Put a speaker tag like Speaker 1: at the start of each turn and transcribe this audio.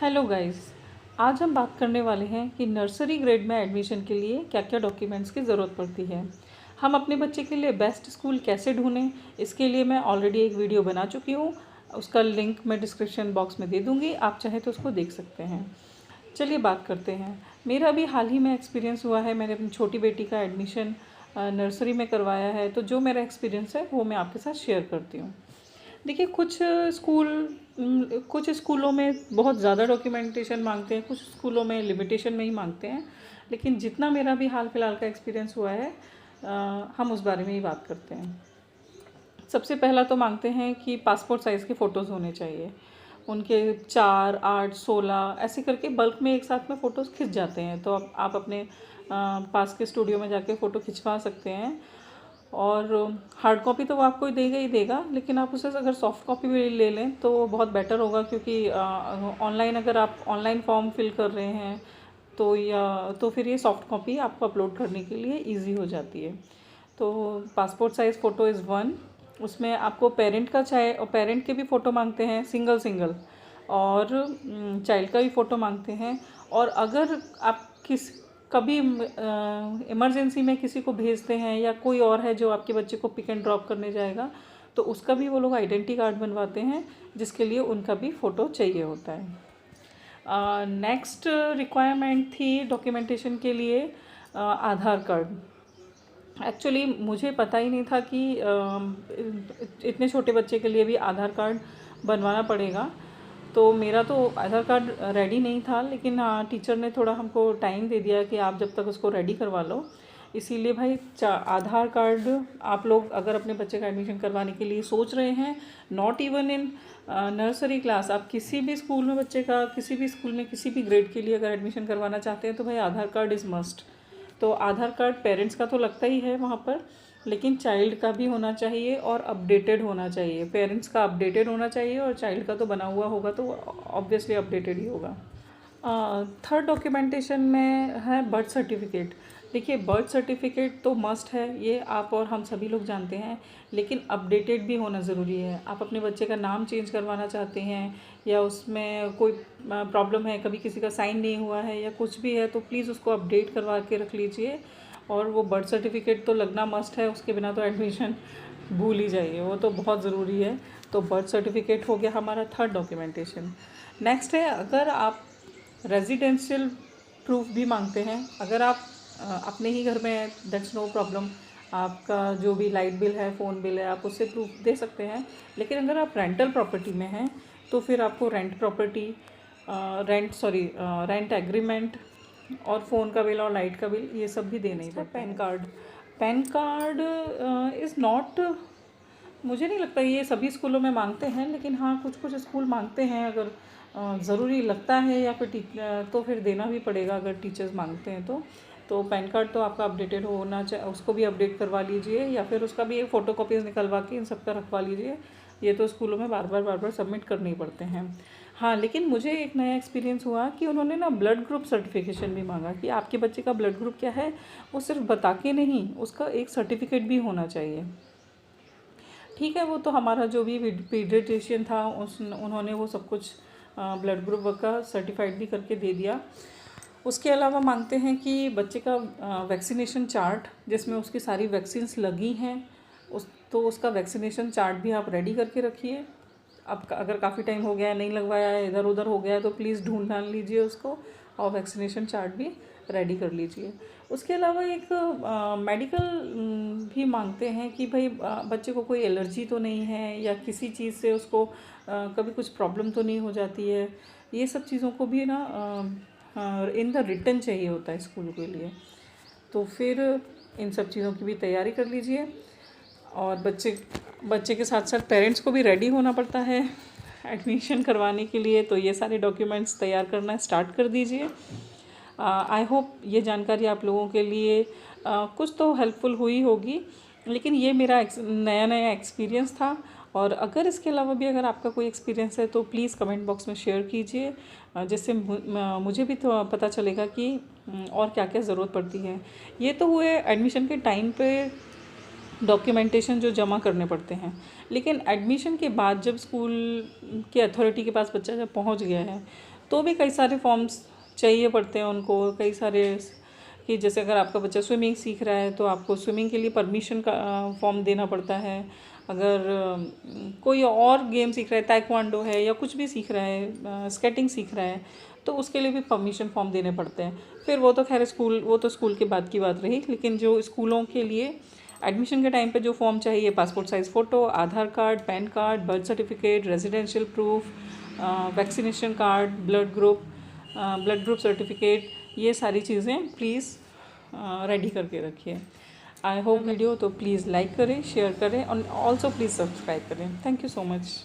Speaker 1: Hello guys. आज हम बात करने वाले हैं कि नर्सरी ग्रेड में एडमिशन के लिए क्या क्या डॉक्यूमेंट्स की ज़रूरत पड़ती है। हम अपने बच्चे के लिए बेस्ट स्कूल कैसे ढूंढें, इसके लिए मैं ऑलरेडी एक वीडियो बना चुकी हूँ। उसका लिंक मैं डिस्क्रिप्शन बॉक्स में दे दूँगी, आप चाहे तो उसको देख सकते हैं। चलिए बात करते हैं। मेरा अभी हाल ही में एक्सपीरियंस हुआ है, मैंने अपनी छोटी बेटी का एडमिशन नर्सरी में करवाया है, तो जो मेरा एक्सपीरियंस है वो मैं आपके साथ शेयर करती हूँ। देखिए, कुछ स्कूलों में बहुत ज़्यादा डॉक्यूमेंटेशन मांगते हैं, कुछ स्कूलों में लिमिटेशन में ही मांगते हैं। लेकिन जितना मेरा भी हाल फिलहाल का एक्सपीरियंस हुआ है, हम उस बारे में ही बात करते हैं। सबसे पहला तो मांगते हैं कि पासपोर्ट साइज़ के फ़ोटोज़ होने चाहिए। उनके 4, 8, 16 ऐसे करके बल्क में एक साथ में फ़ोटोज़ खिंच जाते हैं, तो आप अपने पास के स्टूडियो में जाके फ़ोटो खिंचवा सकते हैं। और हार्ड कॉपी तो वो आपको देगा ही देगा, लेकिन आप उसे अगर सॉफ्ट कॉपी भी ले लें तो बहुत बेटर होगा, क्योंकि ऑनलाइन अगर आप ऑनलाइन फॉर्म फिल कर रहे हैं तो फिर ये सॉफ्ट कॉपी आपको अपलोड करने के लिए इजी हो जाती है। तो passport size photo is one. उसमें आपको पेरेंट का चाहे, और पेरेंट के भी फ़ोटो मांगते हैं सिंगल सिंगल, और चाइल्ड का भी फ़ोटो मांगते हैं। और अगर आप कभी इमरजेंसी में किसी को भेजते हैं या कोई और है जो आपके बच्चे को पिक एंड ड्रॉप करने जाएगा, तो उसका भी वो लोग आइडेंटिटी कार्ड बनवाते हैं, जिसके लिए उनका भी फ़ोटो चाहिए होता है। नेक्स्ट रिक्वायरमेंट थी डॉक्यूमेंटेशन के लिए आधार कार्ड। एक्चुअली मुझे पता ही नहीं था कि इतने छोटे बच्चे के लिए भी आधार कार्ड बनवाना पड़ेगा। तो मेरा तो आधार कार्ड रेडी नहीं था, लेकिन हाँ, टीचर ने थोड़ा हमको टाइम दे दिया कि आप जब तक उसको रेडी करवा लो। इसीलिए भाई आधार कार्ड आप लोग अगर अपने बच्चे का एडमिशन करवाने के लिए सोच रहे हैं, not even in nursery class, आप किसी भी स्कूल में बच्चे का किसी भी स्कूल में किसी भी ग्रेड के लिए अगर एडमिशन करवाना चाहते हैं तो भाई आधार कार्ड इज़ मस्ट। तो आधार कार्ड पेरेंट्स का तो लगता ही है वहाँ पर, लेकिन चाइल्ड का भी होना चाहिए और अपडेटेड होना चाहिए। पेरेंट्स का अपडेटेड होना चाहिए और चाइल्ड का तो बना हुआ होगा, तो ऑब्वियसली अपडेटेड ही होगा। थर्ड डॉक्यूमेंटेशन में है बर्थ सर्टिफिकेट। देखिए, बर्थ सर्टिफिकेट तो मस्ट है, ये आप और हम सभी लोग जानते हैं, लेकिन अपडेटेड भी होना ज़रूरी है। आप अपने बच्चे का नाम चेंज करवाना चाहते हैं या उसमें कोई प्रॉब्लम है, कभी किसी का साइन नहीं हुआ है या कुछ भी है, तो प्लीज़ उसको अपडेट करवा के रख लीजिए। और वो बर्थ सर्टिफिकेट तो लगना मस्ट है, उसके बिना तो एडमिशन भूल ही जाइए, वो तो बहुत ज़रूरी है। तो बर्थ सर्टिफिकेट हो गया हमारा थर्ड डॉक्यूमेंटेशन। नेक्स्ट है, अगर आप रेजिडेंशियल प्रूफ भी मांगते हैं। अगर आप अपने ही घर में, दैट्स नो प्रॉब्लम, आपका जो भी लाइट बिल है, फ़ोन बिल है, आप उससे प्रूफ दे सकते हैं। लेकिन अगर आप रेंटल प्रॉपर्टी में हैं तो फिर आपको रेंट एग्रीमेंट और फ़ोन का बिल और लाइट का बिल, ये सब भी देना ही पड़ता है। पैन कार्ड इज़ नॉट, मुझे नहीं लगता ये सभी स्कूलों में मांगते हैं, लेकिन हाँ, कुछ कुछ स्कूल मांगते हैं। अगर ज़रूरी लगता है या फिर तो फिर देना भी पड़ेगा अगर टीचर्स मांगते हैं तो पैन कार्ड तो आपका अपडेटेड होना चाहिए, उसको भी अपडेट करवा लीजिए, या फिर उसका भी एक फ़ोटो कॉपीज़ निकलवा के इन सब का रखवा लीजिए। ये तो स्कूलों में बार बार सबमिट करने ही पड़ते हैं। हाँ, लेकिन मुझे एक नया एक्सपीरियंस हुआ कि उन्होंने ना ब्लड ग्रुप सर्टिफिकेशन भी मांगा कि आपके बच्चे का ब्लड ग्रुप क्या है। वो सिर्फ बता के नहीं, उसका एक सर्टिफिकेट भी होना चाहिए। ठीक है, वो तो हमारा जो भी पीडियाट्रिशियन था उन्होंने वो सब कुछ ब्लड ग्रुप का सर्टिफाइड भी करके दे दिया। उसके अलावा मांगते हैं कि बच्चे का वैक्सीनेशन चार्ट, जिसमें उसकी सारी वैक्सीन्स लगी हैं, उसका वैक्सीनेशन चार्ट भी आप रेडी करके रखिए। अब अगर काफ़ी टाइम हो गया है, नहीं लगवाया है, इधर उधर हो गया है, तो प्लीज़ ढूंढ ढांढ लीजिए उसको और वैक्सीनेशन चार्ट भी रेडी कर लीजिए। उसके अलावा एक मेडिकल भी मांगते हैं कि भाई बच्चे को कोई एलर्जी तो नहीं है, या किसी चीज़ से उसको कभी कुछ प्रॉब्लम तो नहीं हो जाती है। ये सब चीज़ों को भी ना इन द रिटन चाहिए होता है स्कूल के लिए। तो फिर इन सब चीज़ों की भी तैयारी कर लीजिए। और बच्चे के साथ साथ पेरेंट्स को भी रेडी होना पड़ता है एडमिशन करवाने के लिए, तो ये सारे डॉक्यूमेंट्स तैयार करना स्टार्ट कर दीजिए। आई होप ये जानकारी आप लोगों के लिए कुछ तो हेल्पफुल हुई होगी, लेकिन ये मेरा नया एक्सपीरियंस था। और अगर इसके अलावा भी अगर आपका कोई एक्सपीरियंस है तो प्लीज़ कमेंट बॉक्स में शेयर कीजिए, जिससे मुझे भी तो पता चलेगा कि और क्या क्या ज़रूरत पड़ती है। ये तो हुए एडमिशन के टाइम पे डॉक्यूमेंटेशन जो जमा करने पड़ते हैं, लेकिन एडमिशन के बाद जब स्कूल के अथॉरिटी के पास बच्चा जब पहुंच गया है तो भी कई सारे फॉर्म्स चाहिए पड़ते हैं उनको, कई सारे, कि जैसे अगर आपका बच्चा स्विमिंग सीख रहा है तो आपको स्विमिंग के लिए परमिशन का फॉर्म देना पड़ता है। अगर कोई और गेम सीख रहा है, ताइक्वांडो है या कुछ भी सीख रहा है, स्केटिंग सीख रहा है, तो उसके लिए भी परमिशन फॉर्म देने पड़ते हैं। फिर वो तो खैर स्कूल के बाद की बात रही, लेकिन जो स्कूलों के लिए एडमिशन के टाइम पे जो फॉर्म चाहिए, passport size photo, Aadhaar card, PAN card, birth certificate, residential proof, vaccination card, blood group certificate, ये सारी चीज़ें प्लीज़ रेडी करके रखिए। आई होप वीडियो तो प्लीज़ लाइक करें, शेयर करें और ऑल्सो प्लीज़ सब्सक्राइब करें। Thank you so much.